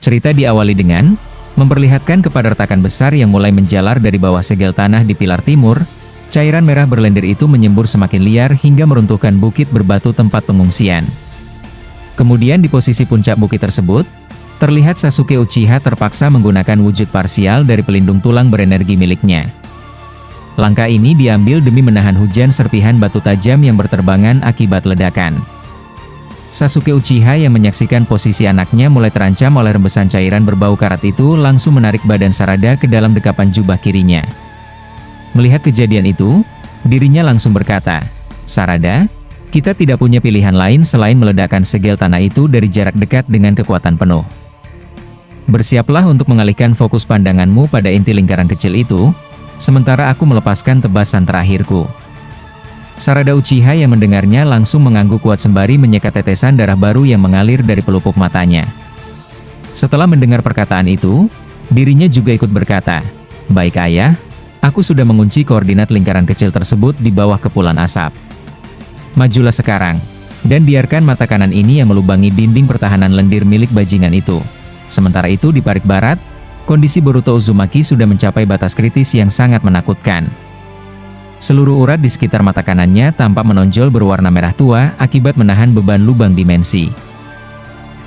Cerita diawali dengan memperlihatkan kepada retakan besar yang mulai menjalar dari bawah segel tanah di pilar timur. Cairan merah berlendir itu menyembur semakin liar hingga meruntuhkan bukit berbatu tempat pengungsian. Kemudian di posisi puncak bukit tersebut, terlihat Sasuke Uchiha terpaksa menggunakan wujud parsial dari pelindung tulang berenergi miliknya. Langkah ini diambil demi menahan hujan serpihan batu tajam yang berterbangan akibat ledakan. Sasuke Uchiha yang menyaksikan posisi anaknya mulai terancam oleh rembesan cairan berbau karat itu langsung menarik badan Sarada ke dalam dekapan jubah kirinya. Melihat kejadian itu, dirinya langsung berkata, "Sarada, kita tidak punya pilihan lain selain meledakkan segel tanah itu dari jarak dekat dengan kekuatan penuh. Bersiaplah untuk mengalihkan fokus pandanganmu pada inti lingkaran kecil itu, sementara aku melepaskan tebasan terakhirku." Sarada Uchiha yang mendengarnya langsung mengangguk kuat sembari menyekat tetesan darah baru yang mengalir dari pelupuk matanya. Setelah mendengar perkataan itu, dirinya juga ikut berkata, "Baik ayah, aku sudah mengunci koordinat lingkaran kecil tersebut di bawah kepulan asap. Majulah sekarang, dan biarkan mata kanan ini yang melubangi dinding pertahanan lendir milik bajingan itu." Sementara itu di parit barat, kondisi Boruto Uzumaki sudah mencapai batas kritis yang sangat menakutkan. Seluruh urat di sekitar mata kanannya tampak menonjol berwarna merah tua akibat menahan beban lubang dimensi.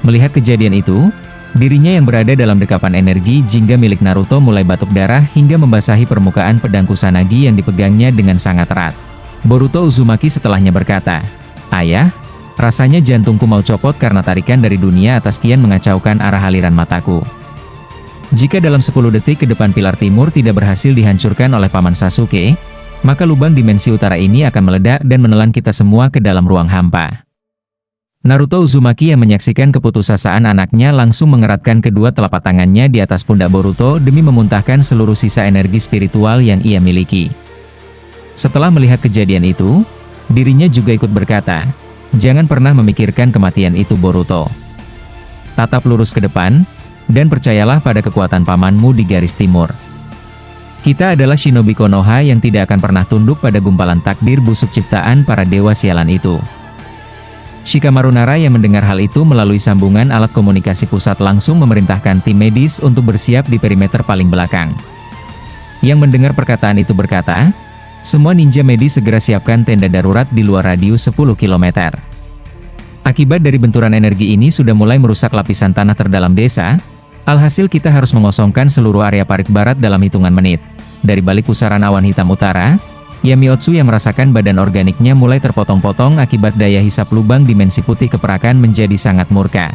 Melihat kejadian itu, dirinya yang berada dalam dekapan energi jingga milik Naruto mulai batuk darah hingga membasahi permukaan pedang Kusanagi yang dipegangnya dengan sangat erat. Boruto Uzumaki setelahnya berkata, "Ayah, rasanya jantungku mau copot karena tarikan dari dunia atas kian mengacaukan arah aliran mataku. Jika dalam 10 detik ke depan pilar timur tidak berhasil dihancurkan oleh Paman Sasuke, maka lubang dimensi utara ini akan meledak dan menelan kita semua ke dalam ruang hampa." Naruto Uzumaki yang menyaksikan keputusasaan anaknya langsung mengeratkan kedua telapak tangannya di atas pundak Boruto demi memuntahkan seluruh sisa energi spiritual yang ia miliki. Setelah melihat kejadian itu, dirinya juga ikut berkata, "Jangan pernah memikirkan kematian itu Boruto. Tatap lurus ke depan, dan percayalah pada kekuatan pamanmu di garis timur. Kita adalah shinobi Konoha yang tidak akan pernah tunduk pada gumpalan takdir busuk ciptaan para dewa sialan itu." Shikamaru Nara yang mendengar hal itu melalui sambungan alat komunikasi pusat langsung memerintahkan tim medis untuk bersiap di perimeter paling belakang. Yang mendengar perkataan itu berkata, "Semua ninja medis segera siapkan tenda darurat di luar radius 10 km. Akibat dari benturan energi ini sudah mulai merusak lapisan tanah terdalam desa, alhasil kita harus mengosongkan seluruh area parit barat dalam hitungan menit." Dari balik pusaran awan hitam utara, Yamiotsu yang merasakan badan organiknya mulai terpotong-potong akibat daya hisap lubang dimensi putih keperakan menjadi sangat murka.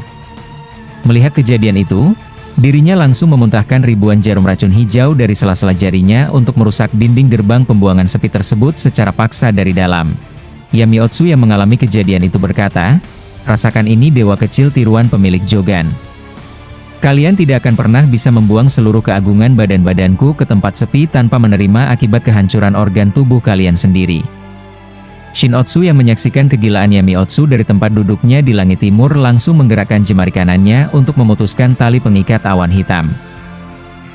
Melihat kejadian itu, dirinya langsung memuntahkan ribuan jarum racun hijau dari sela-sela jarinya untuk merusak dinding gerbang pembuangan sepi tersebut secara paksa dari dalam. Yamiotsu yang mengalami kejadian itu berkata, "Rasakan ini dewa kecil tiruan pemilik Jogan. Kalian tidak akan pernah bisa membuang seluruh keagungan badan-badanku ke tempat sepi tanpa menerima akibat kehancuran organ tubuh kalian sendiri." Shinotsu yang menyaksikan kegilaan Yamiotsu dari tempat duduknya di langit timur langsung menggerakkan jemari kanannya untuk memutuskan tali pengikat awan hitam.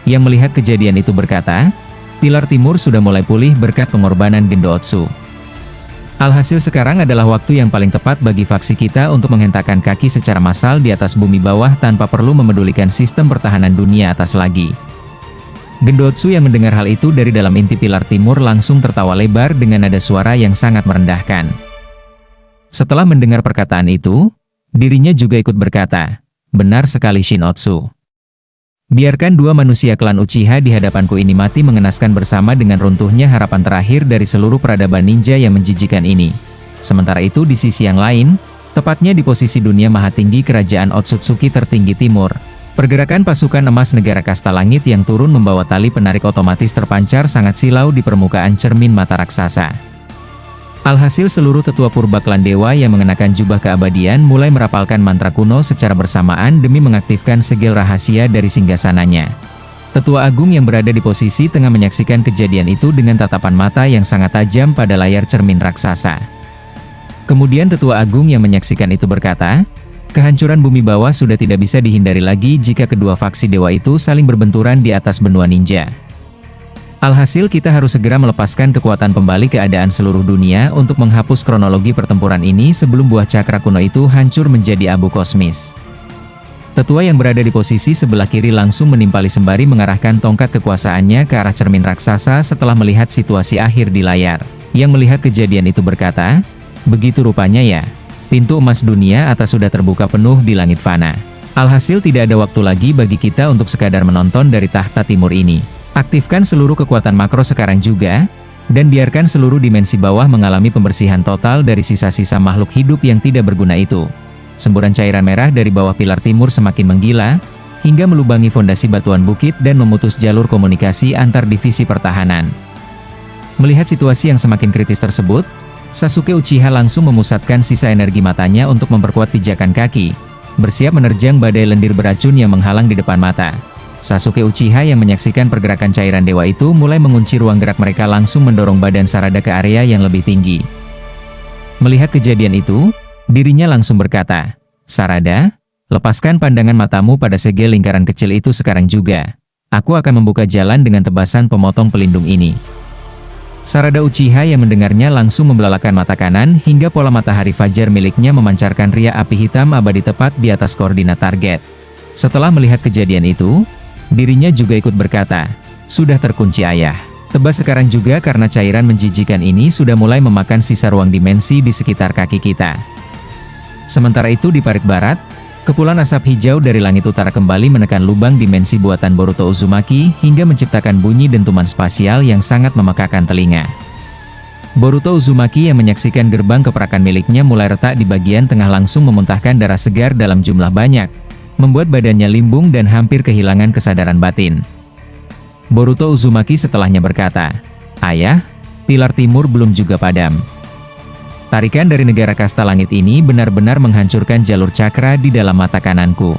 Yang melihat kejadian itu berkata, "Pilar timur sudah mulai pulih berkat pengorbanan Gendootsu. Alhasil sekarang adalah waktu yang paling tepat bagi faksi kita untuk menghentakkan kaki secara massal di atas bumi bawah tanpa perlu memedulikan sistem pertahanan dunia atas lagi." Gendootsu yang mendengar hal itu dari dalam inti pilar timur langsung tertawa lebar dengan nada suara yang sangat merendahkan. Setelah mendengar perkataan itu, dirinya juga ikut berkata, "Benar sekali Shinotsu. Biarkan dua manusia klan Uchiha di hadapanku ini mati mengenaskan bersama dengan runtuhnya harapan terakhir dari seluruh peradaban ninja yang menjijikan ini." Sementara itu di sisi yang lain, tepatnya di posisi dunia maha tinggi kerajaan Otsutsuki tertinggi timur, pergerakan pasukan emas negara kasta langit yang turun membawa tali penarik otomatis terpancar sangat silau di permukaan cermin mata raksasa. Alhasil seluruh tetua purba klan dewa yang mengenakan jubah keabadian mulai merapalkan mantra kuno secara bersamaan demi mengaktifkan segel rahasia dari singgasananya. Tetua agung yang berada di posisi tengah menyaksikan kejadian itu dengan tatapan mata yang sangat tajam pada layar cermin raksasa. Kemudian tetua agung yang menyaksikan itu berkata, "Kehancuran bumi bawah sudah tidak bisa dihindari lagi jika kedua faksi dewa itu saling berbenturan di atas benua ninja. Alhasil kita harus segera melepaskan kekuatan pembalik keadaan seluruh dunia untuk menghapus kronologi pertempuran ini sebelum buah cakra kuno itu hancur menjadi abu kosmis." Tetua yang berada di posisi sebelah kiri langsung menimpali sembari mengarahkan tongkat kekuasaannya ke arah cermin raksasa setelah melihat situasi akhir di layar. Yang melihat kejadian itu berkata, "Begitu rupanya ya, pintu emas dunia atas sudah terbuka penuh di langit fana. Alhasil tidak ada waktu lagi bagi kita untuk sekadar menonton dari tahta timur ini. Aktifkan seluruh kekuatan makro sekarang juga, dan biarkan seluruh dimensi bawah mengalami pembersihan total dari sisa-sisa makhluk hidup yang tidak berguna itu." Semburan cairan merah dari bawah pilar timur semakin menggila, hingga melubangi fondasi batuan bukit dan memutus jalur komunikasi antar divisi pertahanan. Melihat situasi yang semakin kritis tersebut, Sasuke Uchiha langsung memusatkan sisa energi matanya untuk memperkuat pijakan kaki, bersiap menerjang badai lendir beracun yang menghalang di depan mata. Sasuke Uchiha yang menyaksikan pergerakan cairan dewa itu mulai mengunci ruang gerak mereka langsung mendorong badan Sarada ke area yang lebih tinggi. Melihat kejadian itu, dirinya langsung berkata, "Sarada, lepaskan pandangan matamu pada segel lingkaran kecil itu sekarang juga. Aku akan membuka jalan dengan tebasan pemotong pelindung ini." Sarada Uchiha yang mendengarnya langsung membelalakan mata kanan hingga pola matahari fajar miliknya memancarkan ria api hitam abadi tepat di atas koordinat target. Setelah melihat kejadian itu, dirinya juga ikut berkata, "Sudah terkunci ayah. Tebas sekarang juga karena cairan menjijikan ini sudah mulai memakan sisa ruang dimensi di sekitar kaki kita." Sementara itu di parit barat, kepulan asap hijau dari langit utara kembali menekan lubang dimensi buatan Boruto Uzumaki hingga menciptakan bunyi dentuman spasial yang sangat memekakan telinga. Boruto Uzumaki yang menyaksikan gerbang keperakan miliknya mulai retak di bagian tengah langsung memuntahkan darah segar dalam jumlah banyak, membuat badannya limbung dan hampir kehilangan kesadaran batin. Boruto Uzumaki setelahnya berkata, "Ayah, pilar timur belum juga padam. Tarikan dari negara kasta langit ini benar-benar menghancurkan jalur cakra di dalam mata kananku."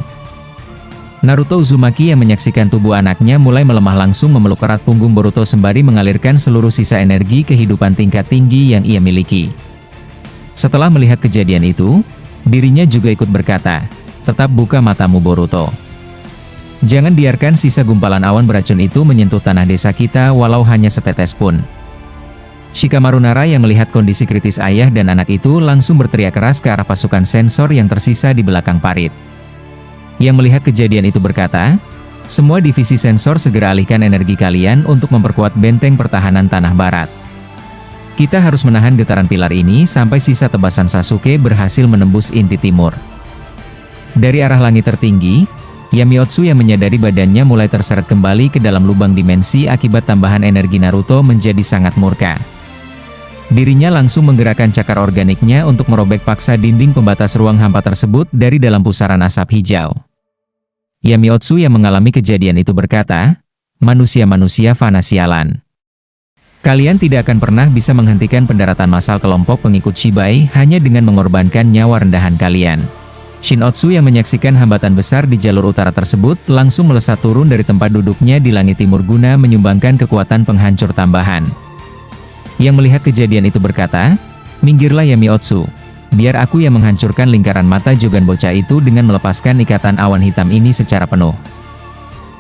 Naruto Uzumaki yang menyaksikan tubuh anaknya mulai melemah langsung memeluk erat punggung Boruto sembari mengalirkan seluruh sisa energi kehidupan tingkat tinggi yang ia miliki. Setelah melihat kejadian itu, dirinya juga ikut berkata, "Tetap buka matamu Boruto. Jangan biarkan sisa gumpalan awan beracun itu menyentuh tanah desa kita walau hanya setetes pun." Shikamaru Nara yang melihat kondisi kritis ayah dan anak itu langsung berteriak keras ke arah pasukan sensor yang tersisa di belakang parit. Yang melihat kejadian itu berkata, "Semua divisi sensor segera alihkan energi kalian untuk memperkuat benteng pertahanan tanah barat. Kita harus menahan getaran pilar ini sampai sisa tebasan Sasuke berhasil menembus inti timur." Dari arah langit tertinggi, Yamiotsu yang menyadari badannya mulai terseret kembali ke dalam lubang dimensi akibat tambahan energi Naruto menjadi sangat murka. Dirinya langsung menggerakkan cakar organiknya untuk merobek paksa dinding pembatas ruang hampa tersebut dari dalam pusaran asap hijau. Yamiotsu yang mengalami kejadian itu berkata, "Manusia-manusia fana sialan. Kalian tidak akan pernah bisa menghentikan pendaratan massal kelompok pengikut Shibai hanya dengan mengorbankan nyawa rendahan kalian." Shinotsu yang menyaksikan hambatan besar di jalur utara tersebut langsung melesat turun dari tempat duduknya di langit timur guna menyumbangkan kekuatan penghancur tambahan. Yang melihat kejadian itu berkata, "Minggirlah Yamiotsu, biar aku yang menghancurkan lingkaran mata Jogan bocah itu dengan melepaskan ikatan awan hitam ini secara penuh."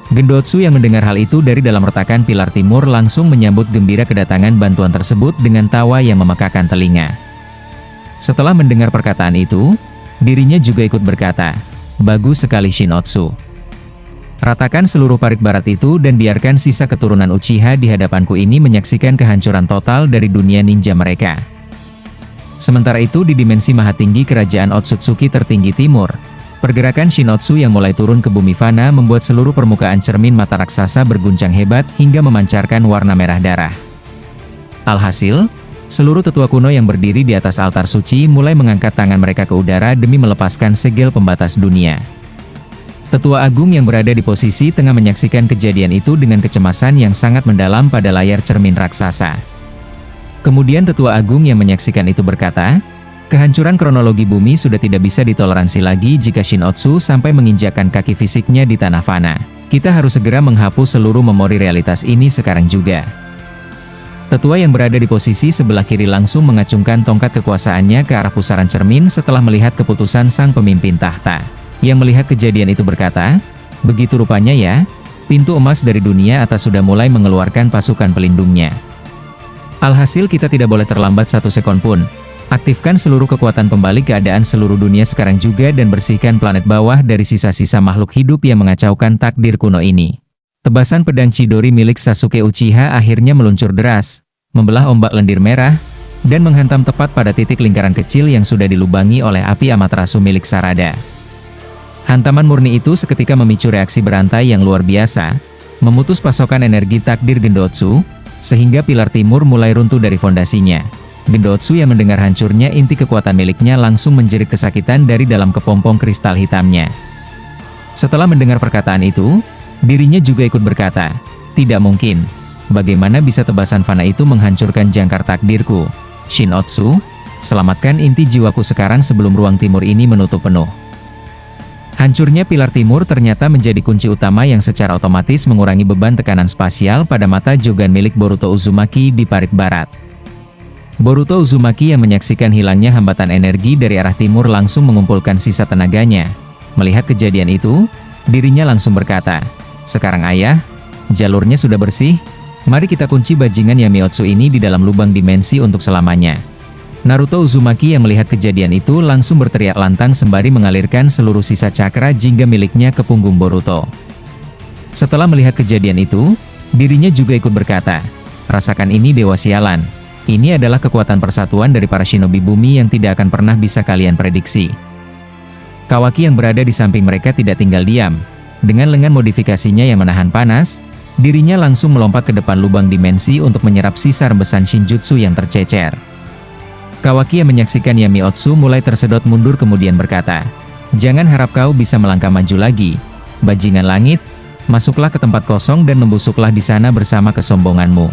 Gendotsu yang mendengar hal itu dari dalam retakan pilar timur langsung menyambut gembira kedatangan bantuan tersebut dengan tawa yang memekakan telinga. Setelah mendengar perkataan itu, dirinya juga ikut berkata, "Bagus sekali Shinotsu. Ratakan seluruh parit barat itu dan biarkan sisa keturunan Uchiha di hadapanku ini menyaksikan kehancuran total dari dunia ninja mereka." Sementara itu di dimensi maha tinggi kerajaan Otsutsuki tertinggi timur, pergerakan Shinotsu yang mulai turun ke bumi fana membuat seluruh permukaan cermin mata raksasa berguncang hebat hingga memancarkan warna merah darah. Alhasil, seluruh tetua kuno yang berdiri di atas altar suci mulai mengangkat tangan mereka ke udara demi melepaskan segel pembatas dunia. Tetua agung yang berada di posisi tengah menyaksikan kejadian itu dengan kecemasan yang sangat mendalam pada layar cermin raksasa. Kemudian tetua agung yang menyaksikan itu berkata, "Kehancuran kronologi bumi sudah tidak bisa ditoleransi lagi jika Shinotsu sampai menginjakkan kaki fisiknya di tanah fana. Kita harus segera menghapus seluruh memori realitas ini sekarang juga." Tetua yang berada di posisi sebelah kiri langsung mengacungkan tongkat kekuasaannya ke arah pusaran cermin setelah melihat keputusan sang pemimpin tahta. Yang melihat kejadian itu berkata, "Begitu rupanya ya, pintu emas dari dunia atas sudah mulai mengeluarkan pasukan pelindungnya. Alhasil kita tidak boleh terlambat satu sekon pun. Aktifkan seluruh kekuatan pembalik keadaan seluruh dunia sekarang juga dan bersihkan planet bawah dari sisa-sisa makhluk hidup yang mengacaukan takdir kuno ini. Tebasan pedang Chidori milik Sasuke Uchiha akhirnya meluncur deras, membelah ombak lendir merah, dan menghantam tepat pada titik lingkaran kecil yang sudah dilubangi oleh api Amaterasu milik Sarada. Hantaman murni itu seketika memicu reaksi berantai yang luar biasa, memutus pasokan energi takdir Gendotsu, sehingga pilar timur mulai runtuh dari fondasinya. Gendotsu yang mendengar hancurnya inti kekuatan miliknya langsung menjerit kesakitan dari dalam kepompong kristal hitamnya. Setelah mendengar perkataan itu, dirinya juga ikut berkata, "Tidak mungkin. Bagaimana bisa tebasan fana itu menghancurkan jangkar takdirku? Shinotsu, selamatkan inti jiwaku sekarang sebelum ruang timur ini menutup penuh." Hancurnya pilar timur ternyata menjadi kunci utama yang secara otomatis mengurangi beban tekanan spasial pada mata Jogan milik Boruto Uzumaki di parit barat. Boruto Uzumaki yang menyaksikan hilangnya hambatan energi dari arah timur langsung mengumpulkan sisa tenaganya. Melihat kejadian itu, dirinya langsung berkata, "Sekarang ayah, jalurnya sudah bersih, mari kita kunci bajingan Yamiotsu ini di dalam lubang dimensi untuk selamanya." Naruto Uzumaki yang melihat kejadian itu langsung berteriak lantang sembari mengalirkan seluruh sisa cakra jingga miliknya ke punggung Boruto. Setelah melihat kejadian itu, dirinya juga ikut berkata, "Rasakan ini Dewa Sialan. Ini adalah kekuatan persatuan dari para shinobi bumi yang tidak akan pernah bisa kalian prediksi." Kawaki yang berada di samping mereka tidak tinggal diam. Dengan lengan modifikasinya yang menahan panas, dirinya langsung melompat ke depan lubang dimensi untuk menyerap sisa rembesan Shinjutsu yang tercecer. Kawaki yang menyaksikan Yamiotsu mulai tersedot mundur kemudian berkata, "Jangan harap kau bisa melangkah maju lagi. Bajingan langit, masuklah ke tempat kosong dan membusuklah di sana bersama kesombonganmu."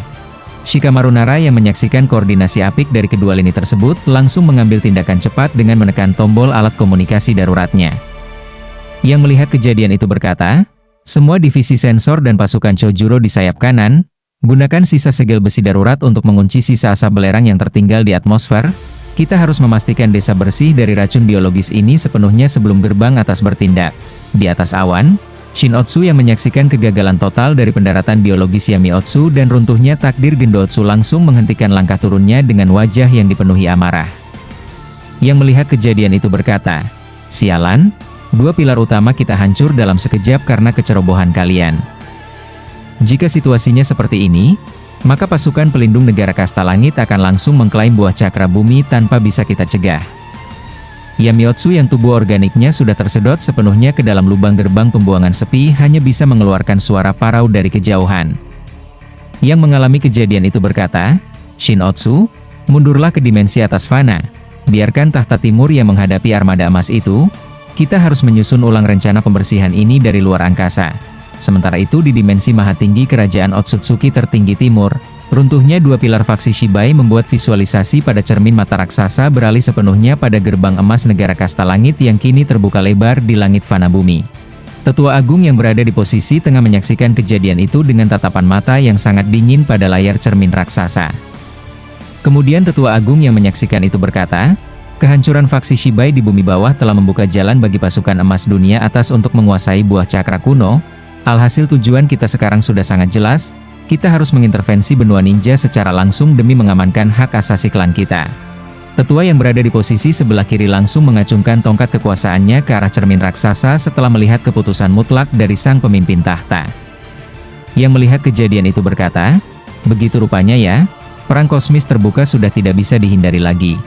Shikamaru Nara yang menyaksikan koordinasi apik dari kedua lini tersebut langsung mengambil tindakan cepat dengan menekan tombol alat komunikasi daruratnya. Yang melihat kejadian itu berkata, "Semua divisi sensor dan pasukan Chojuro di sayap kanan, gunakan sisa segel besi darurat untuk mengunci sisa asap belerang yang tertinggal di atmosfer. Kita harus memastikan desa bersih dari racun biologis ini sepenuhnya sebelum gerbang atas bertindak." Di atas awan, Shinotsu yang menyaksikan kegagalan total dari pendaratan biologis Yamiotsu dan runtuhnya takdir Gendotsu langsung menghentikan langkah turunnya dengan wajah yang dipenuhi amarah. Yang melihat kejadian itu berkata, "Sialan, dua pilar utama kita hancur dalam sekejap karena kecerobohan kalian. Jika situasinya seperti ini, maka pasukan pelindung negara kasta langit akan langsung mengklaim buah cakra bumi tanpa bisa kita cegah." Yamiotsu yang tubuh organiknya sudah tersedot sepenuhnya ke dalam lubang gerbang pembuangan sepi hanya bisa mengeluarkan suara parau dari kejauhan. Yang mengalami kejadian itu berkata, "Shinotsu, mundurlah ke dimensi atas fana. Biarkan tahta timur yang menghadapi armada emas itu. Kita harus menyusun ulang rencana pembersihan ini dari luar angkasa." Sementara itu di dimensi maha tinggi kerajaan Otsutsuki tertinggi timur, runtuhnya dua pilar faksi Shibai membuat visualisasi pada cermin mata raksasa beralih sepenuhnya pada gerbang emas negara kasta langit yang kini terbuka lebar di langit fana bumi. Tetua Agung yang berada di posisi tengah menyaksikan kejadian itu dengan tatapan mata yang sangat dingin pada layar cermin raksasa. Kemudian Tetua Agung yang menyaksikan itu berkata, "Kehancuran faksi Shibai di bumi bawah telah membuka jalan bagi pasukan emas dunia atas untuk menguasai buah cakra kuno. Alhasil tujuan kita sekarang sudah sangat jelas. Kita harus mengintervensi benua ninja secara langsung demi mengamankan hak asasi klan kita." Tetua yang berada di posisi sebelah kiri langsung mengacungkan tongkat kekuasaannya ke arah cermin raksasa setelah melihat keputusan mutlak dari sang pemimpin tahta. Yang melihat kejadian itu berkata, "Begitu rupanya ya, perang kosmis terbuka sudah tidak bisa dihindari lagi.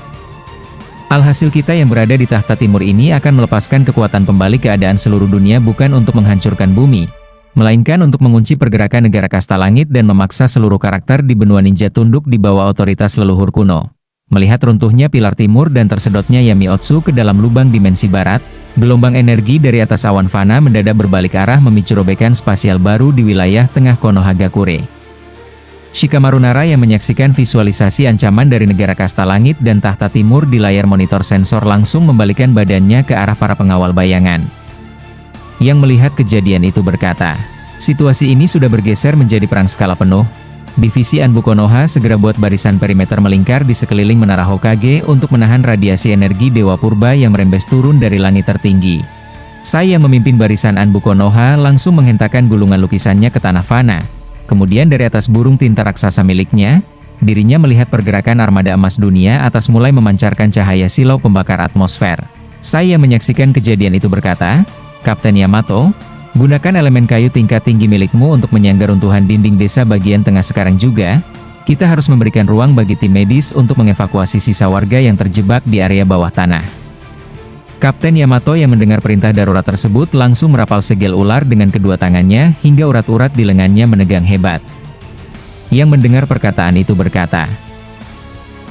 Alhasil kita yang berada di tahta timur ini akan melepaskan kekuatan pembalik keadaan seluruh dunia bukan untuk menghancurkan bumi, melainkan untuk mengunci pergerakan negara kasta langit dan memaksa seluruh karakter di benua ninja tunduk di bawah otoritas leluhur kuno." Melihat runtuhnya pilar timur dan tersedotnya Yamiotsu ke dalam lubang dimensi barat, gelombang energi dari atas awan fana mendadak berbalik arah memicu robekan spasial baru di wilayah tengah Konohagakure. Shikamaru Nara yang menyaksikan visualisasi ancaman dari negara kasta langit dan tahta timur di layar monitor sensor langsung membalikan badannya ke arah para pengawal bayangan. Yang melihat kejadian itu berkata, "Situasi ini sudah bergeser menjadi perang skala penuh. Divisi Anbu Konoha segera buat barisan perimeter melingkar di sekeliling menara Hokage untuk menahan radiasi energi Dewa Purba yang merembes turun dari langit tertinggi." Saya yang memimpin barisan Anbu Konoha langsung menghentakkan gulungan lukisannya ke tanah fana. Kemudian dari atas burung tinta raksasa miliknya, dirinya melihat pergerakan armada emas dunia atas mulai memancarkan cahaya silau pembakar atmosfer. Sai yang menyaksikan kejadian itu berkata, "Kapten Yamato, gunakan elemen kayu tingkat tinggi milikmu untuk menyangga runtuhan dinding desa bagian tengah sekarang juga. Kita harus memberikan ruang bagi tim medis untuk mengevakuasi sisa warga yang terjebak di area bawah tanah." Kapten Yamato yang mendengar perintah darurat tersebut langsung merapal segel ular dengan kedua tangannya hingga urat-urat di lengannya menegang hebat. Yang mendengar perkataan itu berkata,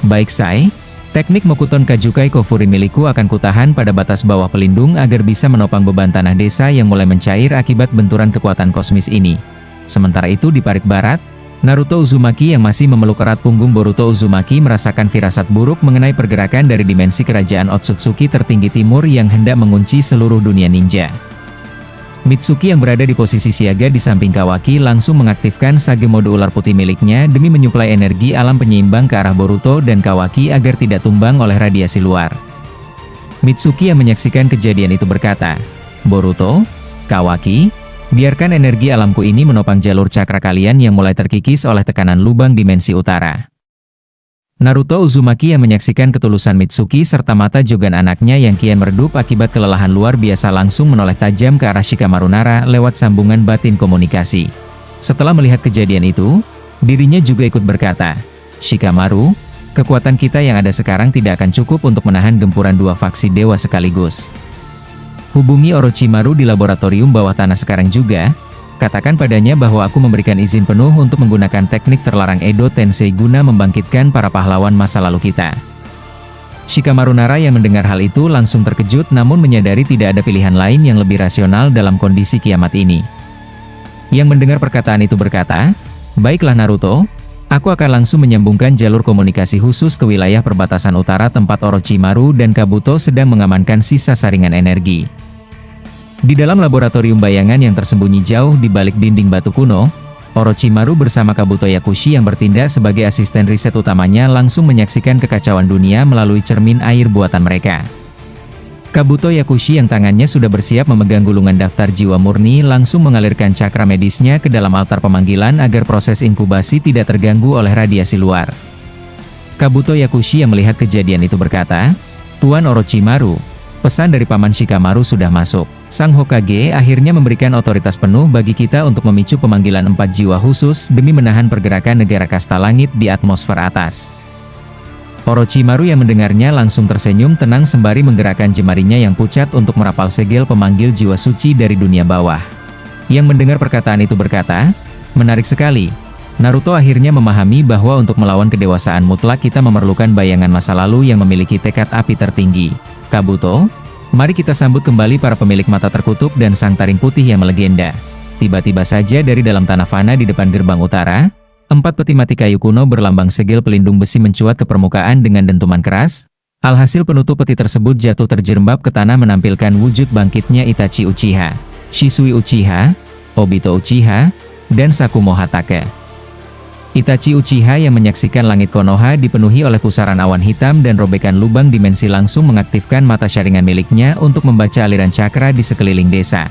"Baik Sai, teknik Mokuton Kajukai Kofuri milikku akan kutahan pada batas bawah pelindung agar bisa menopang beban tanah desa yang mulai mencair akibat benturan kekuatan kosmis ini." Sementara itu di parit barat, Naruto Uzumaki yang masih memeluk erat punggung Boruto Uzumaki merasakan firasat buruk mengenai pergerakan dari dimensi kerajaan Otsutsuki tertinggi timur yang hendak mengunci seluruh dunia ninja. Mitsuki yang berada di posisi siaga di samping Kawaki langsung mengaktifkan sage mode ular putih miliknya demi menyuplai energi alam penyeimbang ke arah Boruto dan Kawaki agar tidak tumbang oleh radiasi luar. Mitsuki yang menyaksikan kejadian itu berkata, "Boruto, Kawaki, biarkan energi alamku ini menopang jalur cakra kalian yang mulai terkikis oleh tekanan lubang dimensi utara." Naruto Uzumaki yang menyaksikan ketulusan Mitsuki serta mata Jogan anaknya yang kian meredup akibat kelelahan luar biasa langsung menoleh tajam ke arah Shikamaru Nara lewat sambungan batin komunikasi. Setelah melihat kejadian itu, dirinya juga ikut berkata, "Shikamaru, kekuatan kita yang ada sekarang tidak akan cukup untuk menahan gempuran dua faksi dewa sekaligus. Hubungi Orochimaru di laboratorium bawah tanah sekarang juga, katakan padanya bahwa aku memberikan izin penuh untuk menggunakan teknik terlarang Edo Tensei guna membangkitkan para pahlawan masa lalu kita." Shikamaru Nara yang mendengar hal itu langsung terkejut namun menyadari tidak ada pilihan lain yang lebih rasional dalam kondisi kiamat ini. Yang mendengar perkataan itu berkata, "Baiklah Naruto, aku akan langsung menyambungkan jalur komunikasi khusus ke wilayah perbatasan utara tempat Orochimaru dan Kabuto sedang mengamankan sisa saringan energi." Di dalam laboratorium bayangan yang tersembunyi jauh di balik dinding batu kuno, Orochimaru bersama Kabuto Yakushi yang bertindak sebagai asisten riset utamanya langsung menyaksikan kekacauan dunia melalui cermin air buatan mereka. Kabuto Yakushi yang tangannya sudah bersiap memegang gulungan daftar jiwa murni langsung mengalirkan cakra medisnya ke dalam altar pemanggilan agar proses inkubasi tidak terganggu oleh radiasi luar. Kabuto Yakushi yang melihat kejadian itu berkata, "Tuan Orochimaru, pesan dari Paman Shikamaru sudah masuk. Sang Hokage akhirnya memberikan otoritas penuh bagi kita untuk memicu pemanggilan 4 jiwa khusus demi menahan pergerakan negara kasta langit di atmosfer atas." Orochimaru yang mendengarnya langsung tersenyum tenang sembari menggerakkan jemarinya yang pucat untuk merapal segel pemanggil jiwa suci dari dunia bawah. Yang mendengar perkataan itu berkata, "Menarik sekali. Naruto akhirnya memahami bahwa untuk melawan kedewasaan mutlak kita memerlukan bayangan masa lalu yang memiliki tekad api tertinggi. Kabuto, mari kita sambut kembali para pemilik mata terkutuk dan sang taring putih yang melegenda." Tiba-tiba saja dari dalam tanah fana di depan gerbang utara, 4 peti mati kayu kuno berlambang segel pelindung besi mencuat ke permukaan dengan dentuman keras. Alhasil penutup peti tersebut jatuh terjerembab ke tanah menampilkan wujud bangkitnya Itachi Uchiha, Shisui Uchiha, Obito Uchiha, dan Sakumo Hatake. Itachi Uchiha yang menyaksikan langit Konoha dipenuhi oleh pusaran awan hitam dan robekan lubang dimensi langsung mengaktifkan mata syaringan miliknya untuk membaca aliran cakra di sekeliling desa.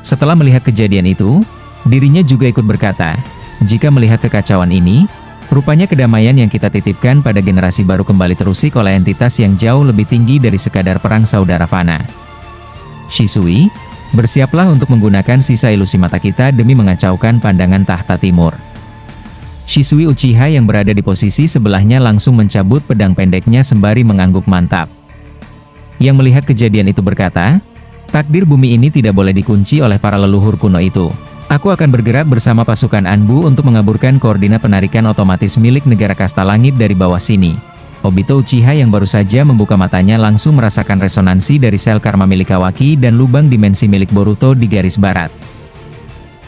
Setelah melihat kejadian itu, dirinya juga ikut berkata, "Jika melihat kekacauan ini, rupanya kedamaian yang kita titipkan pada generasi baru kembali terusik oleh entitas yang jauh lebih tinggi dari sekadar perang saudara fana. Shisui, bersiaplah untuk menggunakan sisa ilusi mata kita demi mengacaukan pandangan tahta timur." Shisui Uchiha yang berada di posisi sebelahnya langsung mencabut pedang pendeknya sembari mengangguk mantap. Yang melihat kejadian itu berkata, "Takdir bumi ini tidak boleh dikunci oleh para leluhur kuno itu. Aku akan bergerak bersama pasukan Anbu untuk mengaburkan koordinat penarikan otomatis milik negara kasta langit dari bawah sini." Obito Uchiha yang baru saja membuka matanya langsung merasakan resonansi dari sel karma milik Kawaki dan lubang dimensi milik Boruto di garis barat.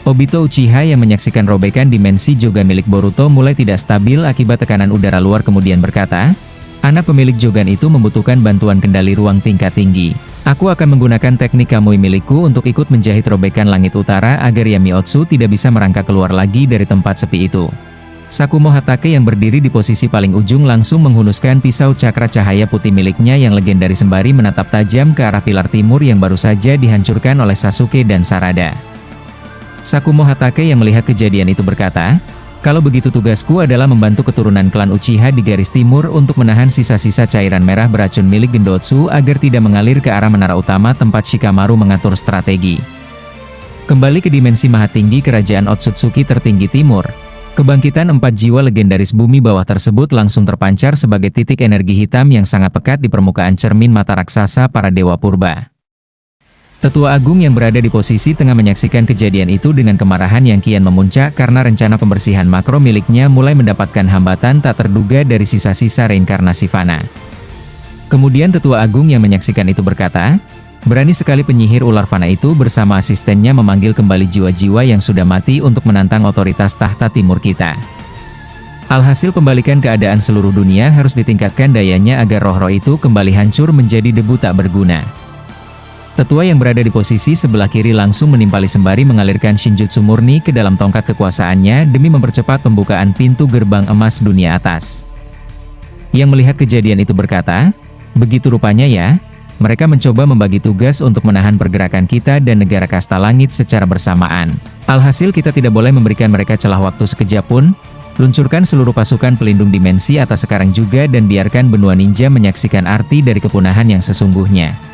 Obito Uchiha yang menyaksikan robekan dimensi Jogan milik Boruto mulai tidak stabil akibat tekanan udara luar kemudian berkata, "Anak pemilik Jogan itu membutuhkan bantuan kendali ruang tingkat tinggi. Aku akan menggunakan teknik Kamui milikku untuk ikut menjahit robekan langit utara agar Yamiotsu tidak bisa merangkak keluar lagi dari tempat sepi itu." Sakumo Hatake yang berdiri di posisi paling ujung langsung menghunuskan pisau cakra cahaya putih miliknya yang legendaris sembari menatap tajam ke arah pilar timur yang baru saja dihancurkan oleh Sasuke dan Sarada. Sakumo Hatake yang melihat kejadian itu berkata, Kalau begitu tugasku adalah membantu keturunan klan Uchiha di garis timur untuk menahan sisa-sisa cairan merah beracun milik Gendotsu agar tidak mengalir ke arah menara utama tempat Shikamaru mengatur strategi. Kembali ke dimensi maha tinggi kerajaan Otsutsuki tertinggi timur. Kebangkitan 4 jiwa legendaris bumi bawah tersebut langsung terpancar sebagai titik energi hitam yang sangat pekat di permukaan cermin mata raksasa para dewa purba. Tetua Agung yang berada di posisi tengah menyaksikan kejadian itu dengan kemarahan yang kian memuncak karena rencana pembersihan makro miliknya mulai mendapatkan hambatan tak terduga dari sisa-sisa reinkarnasi fana. Kemudian Tetua Agung yang menyaksikan itu berkata, berani sekali penyihir ular fana itu bersama asistennya memanggil kembali jiwa-jiwa yang sudah mati untuk menantang otoritas tahta timur kita. Alhasil pembalikan keadaan seluruh dunia harus ditingkatkan dayanya agar roh-roh itu kembali hancur menjadi debu tak berguna. Tetua yang berada di posisi sebelah kiri langsung menimpali sembari mengalirkan Shinjutsu murni ke dalam tongkat kekuasaannya demi mempercepat pembukaan pintu gerbang emas dunia atas. Yang melihat kejadian itu berkata, begitu rupanya ya, mereka mencoba membagi tugas untuk menahan pergerakan kita dan negara kasta langit secara bersamaan. Alhasil kita tidak boleh memberikan mereka celah waktu sekejap pun. Luncurkan seluruh pasukan pelindung dimensi atas sekarang juga dan biarkan benua ninja menyaksikan arti dari kepunahan yang sesungguhnya.